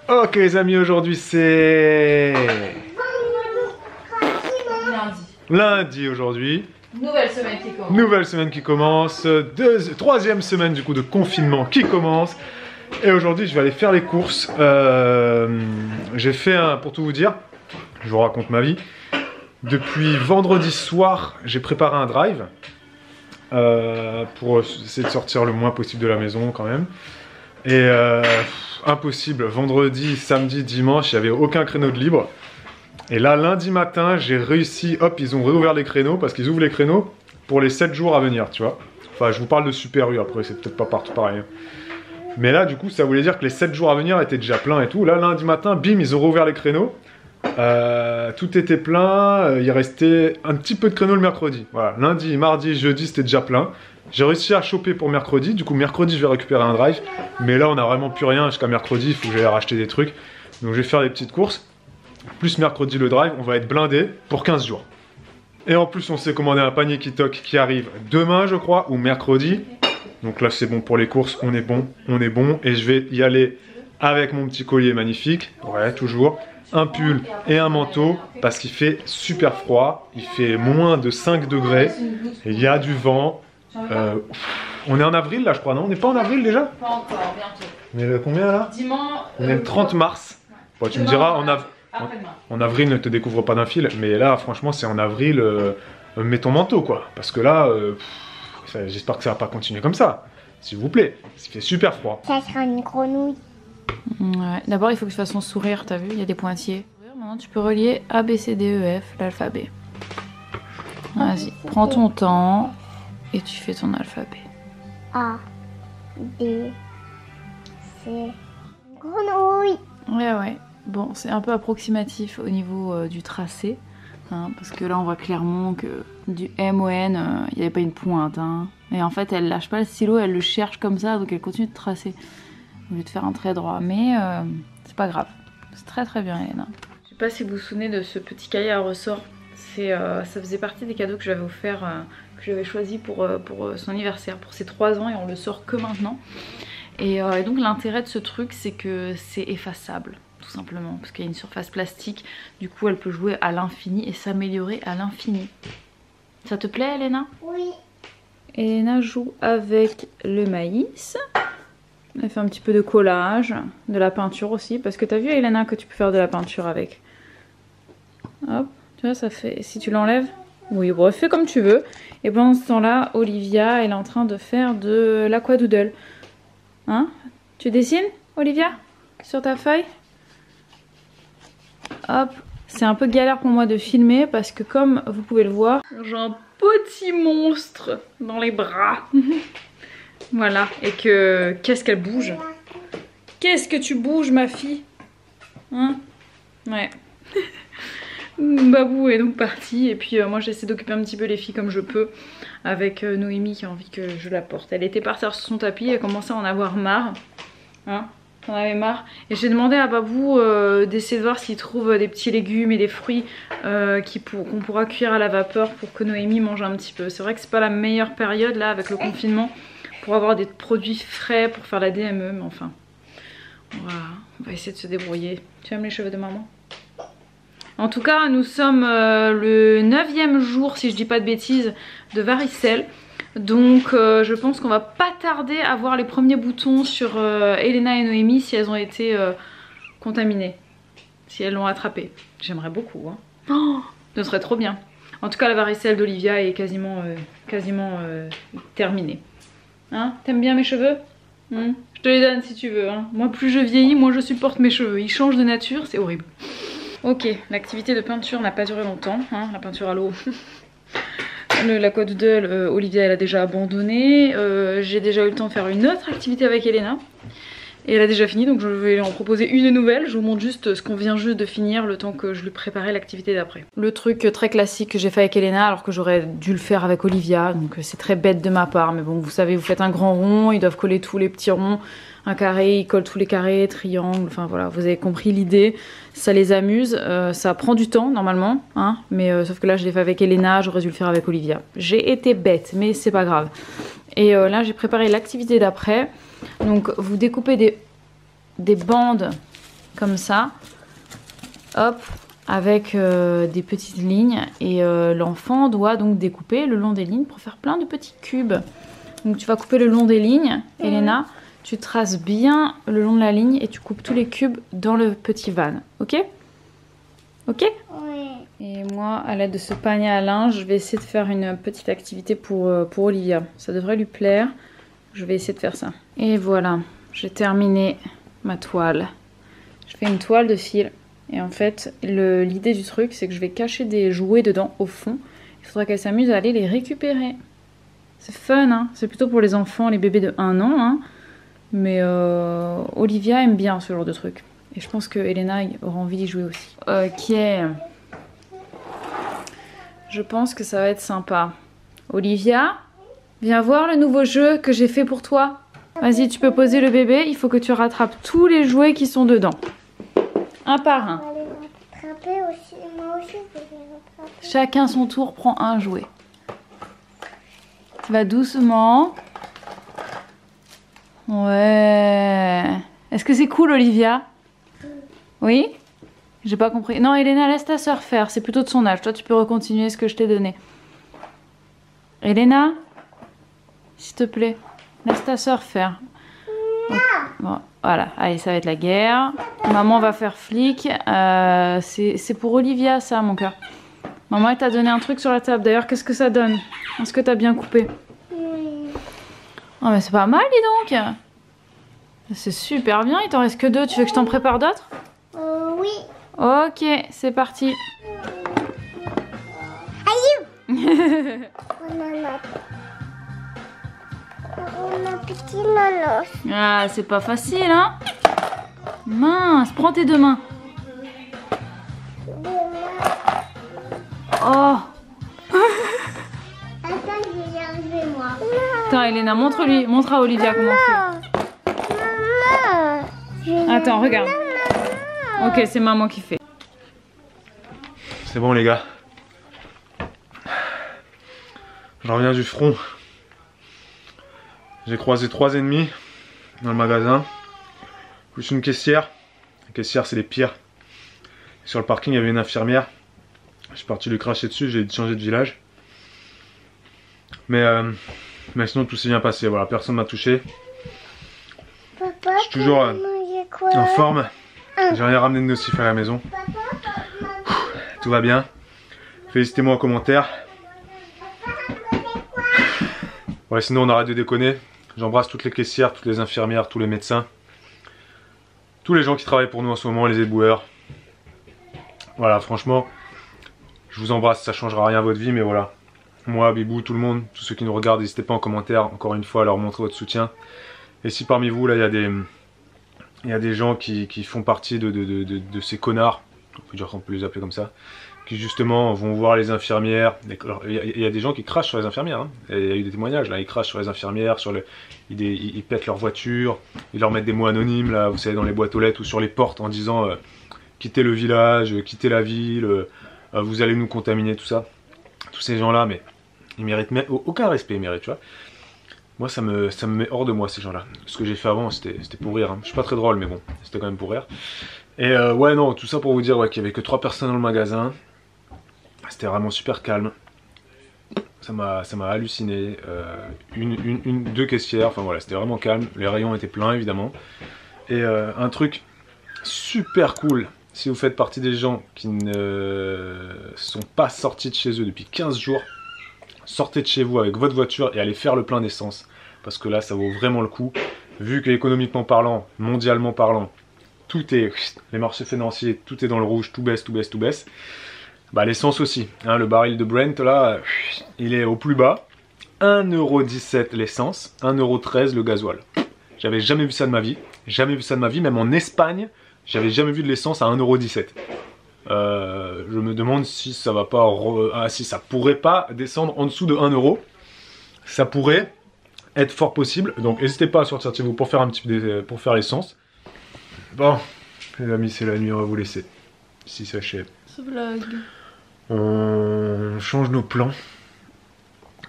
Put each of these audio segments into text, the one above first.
Ok les amis, aujourd'hui c'est... Lundi aujourd'hui. Nouvelle semaine qui commence. Nouvelle semaine qui commence. Troisième semaine du coup de confinement qui commence. Et aujourd'hui je vais aller faire les courses. J'ai fait pour tout vous dire, je vous raconte ma vie. Depuis vendredi soir, j'ai préparé un drive. Pour essayer de sortir le moins possible de la maison quand même. Et impossible, vendredi, samedi, dimanche, il n'y avait aucun créneau de libre. Et là, lundi matin, j'ai réussi, hop, ils ont réouvert les créneaux, parce qu'ils ouvrent les créneaux pour les 7 jours à venir, tu vois. Enfin, je vous parle de Super U, après, c'est peut-être pas partout pareil. Mais là, du coup, ça voulait dire que les 7 jours à venir étaient déjà pleins et tout. Là, lundi matin, bim, ils ont réouvert les créneaux. Tout était plein, il restait un petit peu de créneaux le mercredi. Voilà, lundi, mardi, jeudi, c'était déjà plein. J'ai réussi à choper pour mercredi, du coup mercredi je vais récupérer un drive. Mais là on a vraiment plus rien jusqu'à mercredi, il faut que j'aille racheter des trucs. Donc je vais faire des petites courses. Plus mercredi le drive, on va être blindé pour 15 jours. Et en plus on s'est commandé un panier qui toque qui arrive demain je crois, ou mercredi. Donc là c'est bon pour les courses, on est bon. Et je vais y aller avec mon petit collier magnifique, ouais toujours. Un pull et un manteau parce qu'il fait super froid, il fait moins de 5 degrés, il y a du vent. On est en avril là je crois, non? On n'est pas en avril déjà? Pas encore, bientôt. On est le combien là? Dimanche. On est le 30 mars. Bon, tu me diras, en avril ne te découvre pas d'un fil, mais là franchement c'est en avril, mets ton manteau quoi. Parce que là, j'espère que ça va pas continuer comme ça, s'il vous plaît. Il fait super froid. Ça sera une grenouille. Ouais. D'abord il faut que tu fasses ton sourire, t'as vu, il y a des pointillés. Maintenant tu peux relier A, B, C, D, E, F, l'alphabet. Vas-y, prends ton temps et tu fais ton alphabet. A, B, C, grenouille. Ouais. Bon, c'est un peu approximatif au niveau du tracé. Hein, parce que là on voit clairement que du M au N, il n'y avait pas une pointe. Hein. Et en fait elle lâche pas le stylo, elle le cherche comme ça, donc elle continue de tracer. Au lieu de faire un trait droit, mais c'est pas grave. C'est très bien Hélène. Je sais pas si vous vous souvenez de ce petit cahier à ressort. Ça faisait partie des cadeaux que j'avais offert, que j'avais choisi pour son anniversaire, pour ses 3 ans, et on le sort que maintenant. Et donc l'intérêt de ce truc, c'est que c'est effaçable, tout simplement, parce qu'il y a une surface plastique. Du coup elle peut jouer à l'infini et s'améliorer à l'infini. Ça te plaît Elena? Oui. Elena joue avec le maïs. Elle fait un petit peu de collage, de la peinture aussi, parce que t'as vu Elena que tu peux faire de la peinture avec. Hop, tu vois ça fait, si tu l'enlèves, oui bon fais comme tu veux. Et pendant ce temps là, Olivia elle est en train de faire de l'aquadoodle. Hein? Tu dessines Olivia? Sur ta feuille? Hop, c'est un peu galère pour moi de filmer parce que comme vous pouvez le voir, j'ai un petit monstre dans les bras. Voilà, et que... Qu'est-ce qu'elle bouge? Qu'est-ce que tu bouges ma fille? Hein? Ouais. Babou est donc parti et puis moi j'essaie d'occuper un petit peu les filles comme je peux avec Noémie qui a envie que je la porte. Elle était par terre sur son tapis, elle commençait à en avoir marre. Hein? On avait marre. Et j'ai demandé à Babou d'essayer de voir s'il trouve des petits légumes et des fruits qu'on pourra cuire à la vapeur pour que Noémie mange un petit peu. C'est vrai que c'est pas la meilleure période là avec le confinement pour avoir des produits frais pour faire la DME, mais enfin, on va essayer de se débrouiller. Tu aimes les cheveux de maman? En tout cas, nous sommes le 9e jour, si je dis pas de bêtises, de varicelle. Donc je pense qu'on va pas tarder à voir les premiers boutons sur Elena et Noémie si elles ont été contaminées, si elles l'ont attrapé. J'aimerais beaucoup, hein. Oh, ce serait trop bien. En tout cas, la varicelle d'Olivia est quasiment terminée. Hein? T'aimes bien mes cheveux? Je te les donne si tu veux. Hein. Moi, plus je vieillis, moins je supporte mes cheveux. Ils changent de nature, c'est horrible. Ok, l'activité de peinture n'a pas duré longtemps. Hein, la peinture à l'eau. L'aquadoodle, Olivia, elle a déjà abandonné. J'ai déjà eu le temps de faire une autre activité avec Elena. Et elle a déjà fini, donc je vais en proposer une nouvelle. Je vous montre juste ce qu'on vient juste de finir, le temps que je lui préparais l'activité d'après. Le truc très classique que j'ai fait avec Elena, alors que j'aurais dû le faire avec Olivia. Donc c'est très bête de ma part, mais bon, vous savez, vous faites un grand rond, ils doivent coller tous les petits ronds. Un carré, ils collent tous les carrés, triangles, enfin voilà, vous avez compris l'idée. Ça les amuse, ça prend du temps normalement, hein, mais sauf que là je l'ai fait avec Elena, j'aurais dû le faire avec Olivia. J'ai été bête, mais c'est pas grave. Et là j'ai préparé l'activité d'après. Donc vous découpez des bandes comme ça. Hop, avec des petites lignes. Et l'enfant doit donc découper le long des lignes pour faire plein de petits cubes. Donc tu vas couper le long des lignes, Elena. Tu traces bien le long de la ligne et tu coupes tous les cubes dans le petit van. Ok? Ok? Oui. Et moi, à l'aide de ce panier à linge, je vais essayer de faire une petite activité pour Olivia. Ça devrait lui plaire. Je vais essayer de faire ça. Et voilà, j'ai terminé ma toile. Je fais une toile de fil. Et en fait, l'idée du truc, c'est que je vais cacher des jouets dedans, au fond. Il faudra qu'elle s'amuse à aller les récupérer. C'est fun, hein? C'est plutôt pour les enfants, les bébés de 1 an. Hein? Mais Olivia aime bien ce genre de truc. Et je pense que Elena aura envie d'y jouer aussi. Ok. Je pense que ça va être sympa. Olivia, viens voir le nouveau jeu que j'ai fait pour toi. Vas-y, tu peux poser le bébé. Il faut que tu rattrapes tous les jouets qui sont dedans. Un par un. On va les rattraper aussi. Moi aussi, je vais les rattraper. Chacun son tour prend un jouet. Tu vas doucement. Ouais. Est-ce que c'est cool, Olivia? Oui? J'ai pas compris. Non, Elena, laisse ta soeur faire. C'est plutôt de son âge. Toi, tu peux recontinuer ce que je t'ai donné. Elena, s'il te plaît, laisse ta soeur faire. Bon, voilà. Allez, ça va être la guerre. Maman va faire flic. C'est pour Olivia, ça, mon cœur. Maman, elle t'a donné un truc sur la table. D'ailleurs, qu'est-ce que ça donne? Est-ce que t'as bien coupé? Oui. Oh, mais c'est pas mal, dis donc. C'est super bien. Il t'en reste que 2. Tu veux que je t'en prépare d'autres? Oui. Ok, c'est parti. On a petit nanos. Ah, c'est pas facile, hein? Mince, prends tes 2 mains. Oh. Attends, je vais arriver moi. Attends, Elena, montre-lui. Montre à Olivia comment on fait. Maman. Attends, regarde. Ok, c'est maman qui fait. C'est bon les gars. Je reviens du front. J'ai croisé 3 ennemis dans le magasin. Plus une caissière. La caissière c'est les pires. Sur le parking il y avait une infirmière. Je suis parti lui cracher dessus, j'ai changé de village. Mais sinon tout s'est bien passé, voilà, personne m'a touché. Papa, Je suis toujours manger quoi? en forme. J'ai rien ramené de nocif à la maison. Tout va bien. Félicitez-moi en commentaire. Ouais, sinon on arrête de déconner. J'embrasse toutes les caissières, toutes les infirmières, tous les médecins. Tous les gens qui travaillent pour nous en ce moment, les éboueurs. Voilà, franchement, je vous embrasse, ça changera rien à votre vie, mais voilà. Moi, Bibou, tout le monde, tous ceux qui nous regardent, n'hésitez pas en commentaire, encore une fois, à leur montrer votre soutien. Et si parmi vous, là, il y a des gens qui font partie de ces connards, on peut dire qu'on peut les appeler comme ça, qui justement vont voir les infirmières. Il y a des gens qui crachent sur les infirmières, hein. Il y a eu des témoignages, là, ils crachent sur les infirmières, ils pètent leur voiture, ils leur mettent des mots anonymes, là, vous savez, dans les boîtes aux lettres ou sur les portes en disant quittez le village, quittez la ville, vous allez nous contaminer, tout ça. Tous ces gens-là, mais ils méritent aucun respect, ils méritent, tu vois. Moi, ça me met hors de moi, ces gens-là. Ce que j'ai fait avant, c'était pour rire, hein. Je suis pas très drôle, mais bon, c'était quand même pour rire. Et ouais, non, tout ça pour vous dire qu'il y avait que 3 personnes dans le magasin. C'était vraiment super calme. Ça m'a halluciné. 2 caissières, enfin voilà, c'était vraiment calme. Les rayons étaient pleins, évidemment. Et un truc super cool, si vous faites partie des gens qui ne sont pas sortis de chez eux depuis 15 jours, sortez de chez vous avec votre voiture et allez faire le plein d'essence. Parce que là, ça vaut vraiment le coup. Vu que économiquement parlant, mondialement parlant, tout est, les marchés financiers, tout est dans le rouge, tout baisse, tout baisse, tout baisse. Bah l'essence aussi, hein, le baril de Brent là, il est au plus bas. 1,17 € l'essence, 1,13 € le gasoil. J'avais jamais vu ça de ma vie, même en Espagne, j'avais jamais vu de l'essence à 1,17 €. Je me demande si ça va pas, si ça pourrait pas descendre en dessous de 1 €. Ça pourrait être fort possible, donc n'hésitez pas à sortir de chez vous pour faire pour faire l'essence. Bon, les amis, c'est la nuit, on va vous laisser. Ici s'achève. Ce vlog. On change nos plans.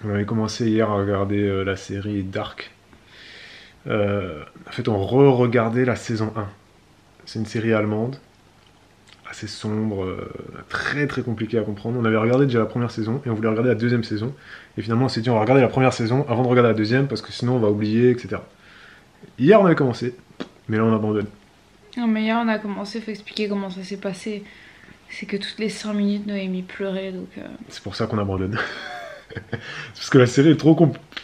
On avait commencé hier à regarder la série Dark. En fait, on re-regardait la saison 1. C'est une série allemande, assez sombre, très très compliquée à comprendre. On avait regardé déjà la première saison et on voulait regarder la deuxième saison. Et finalement on s'est dit on va regarder la première saison avant de regarder la deuxième parce que sinon on va oublier, etc. Hier on avait commencé, mais là on abandonne. Non, mais hier on a commencé, faut expliquer comment ça s'est passé. C'est que toutes les 5 minutes Noémie pleurait donc... C'est pour ça qu'on abandonne. Parce que la série est trop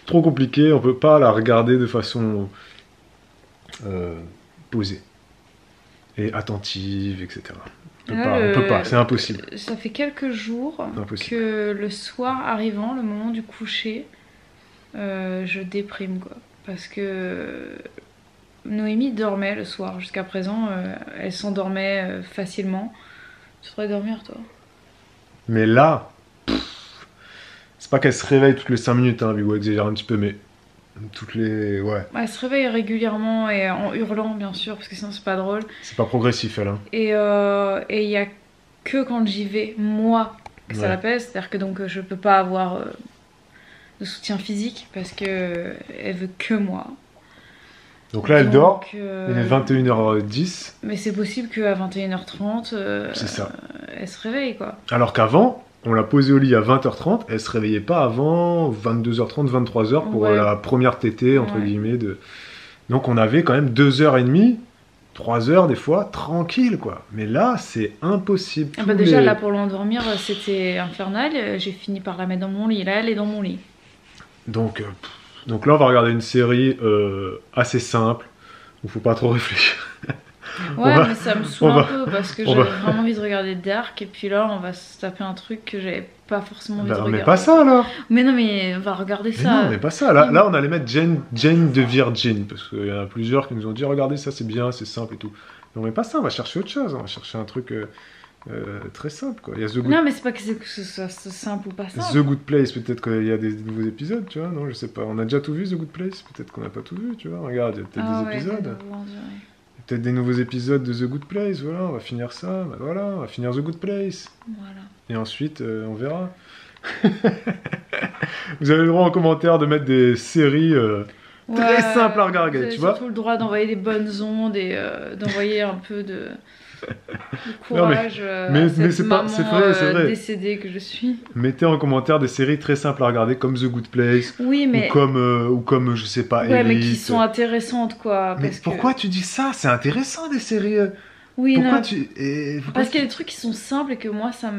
compliquée, on peut pas la regarder de façon posée et attentive, etc. On peut pas, c'est impossible. Ça fait quelques jours Impossible. que le soir arrivant, le moment du coucher, je déprime quoi. Parce que Noémie dormait le soir jusqu'à présent, elle s'endormait facilement. Tu devrais dormir toi. Mais là, c'est pas qu'elle se réveille toutes les 5 minutes, hein, Bibou exagère un petit peu, mais toutes les... Ouais. Elle se réveille régulièrement et en hurlant bien sûr, parce que sinon c'est pas drôle. C'est pas progressif, elle. Hein. Et il y a que quand j'y vais, moi, que ça la pèse. C'est-à-dire que donc je peux pas avoir de soutien physique parce que elle veut que moi. Donc là, elle dort, il est 21h10. 21h10. Mais c'est possible qu'à 21h30, c'est ça. Elle se réveille, quoi. Alors qu'avant, on l'a posée au lit à 20h30, elle se réveillait pas avant 22h30, 23h pour la première tétée, entre guillemets. Donc on avait quand même 2h30, 3h des fois, tranquille, quoi. Mais là, c'est impossible. Ah bah déjà, là, pour l'endormir, c'était infernal. J'ai fini par la mettre dans mon lit. Là, elle est dans mon lit. Donc là, on va regarder une série assez simple, où il faut pas trop réfléchir. Ouais, mais ça me saoule un peu parce que j'avais vraiment envie de regarder Dark, et puis là, on va se taper un truc que j'avais pas forcément envie de regarder. Mais pas ça alors. Mais non, mais on va regarder ça. Non, mais pas ça. Là, on allait mettre Jane de Virgin, parce qu'il y en a plusieurs qui nous ont dit regardez, ça c'est bien, c'est simple et tout. Non, mais pas ça, on va chercher autre chose, on va chercher un truc. Très simple quoi. Il y a Non mais c'est pas que ce soit simple ou pas simple. The Good Place, peut-être qu'il y a des nouveaux épisodes, tu vois, non je sais pas. On a déjà tout vu The Good Place, peut-être qu'on n'a pas tout vu, tu vois. Regarde, il y a peut-être des épisodes. Peut-être des nouveaux épisodes de The Good Place, voilà, on va finir ça, voilà, on va finir The Good Place. Voilà. Et ensuite, on verra. Vous avez le droit en commentaire de mettre des séries très simples à regarder, tu vois. Surtout le droit d'envoyer des bonnes ondes et d'envoyer un peu de courage mais à cette c'est maman c'est vrai. décédée que je suis. Mettez en commentaire des séries très simples à regarder comme The Good Place, oui, mais... ou comme je sais pas, ouais, Elite. mais qui sont intéressantes quoi. Mais pourquoi tu dis ça? C'est intéressant des séries. Oui, pourquoi non. Parce qu'il y a des trucs qui sont simples et que moi ça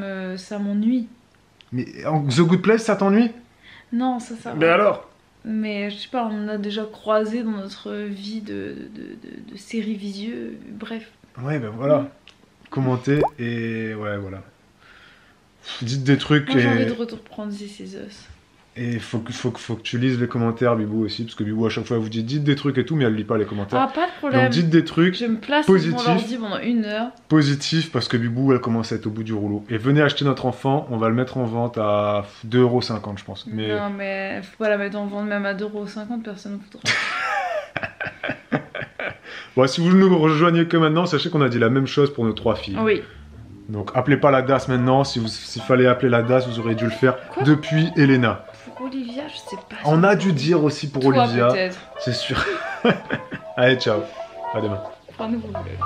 m'ennuie. Mais The Good Place ça t'ennuie? Non, ça. Mais alors? Mais je sais pas, on a déjà croisé dans notre vie de séries visuelles, bref. Ouais, ben voilà. Commentez et ouais, voilà. Dites des trucs. Moi j'ai envie de reprendre This Is Us. Et faut que tu lises les commentaires, Bibou aussi, parce que Bibou à chaque fois elle vous dit dites des trucs et tout, mais elle lit pas les commentaires. Ah, pas de problème. Donc dites des trucs. Je me place positifs, devant l'ordi pendant 1 heure. Positif, parce que Bibou elle commence à être au bout du rouleau. Et venez acheter notre enfant, on va le mettre en vente à 2,50€ je pense. Mais... Non, mais faut pas la mettre en vente même à 2,50€, personne ne voudra. Bon, si vous nous rejoignez que maintenant, sachez qu'on a dit la même chose pour nos 3 filles. Oui. Donc appelez pas la DAS maintenant, s'il fallait appeler la DAS, vous auriez dû le faire depuis Elena. Pour Olivia, je sais pas. On a dû dire aussi pour toi, Olivia. peut-être. C'est sûr. Allez, ciao. À demain. Enfin, nous, vous voulez.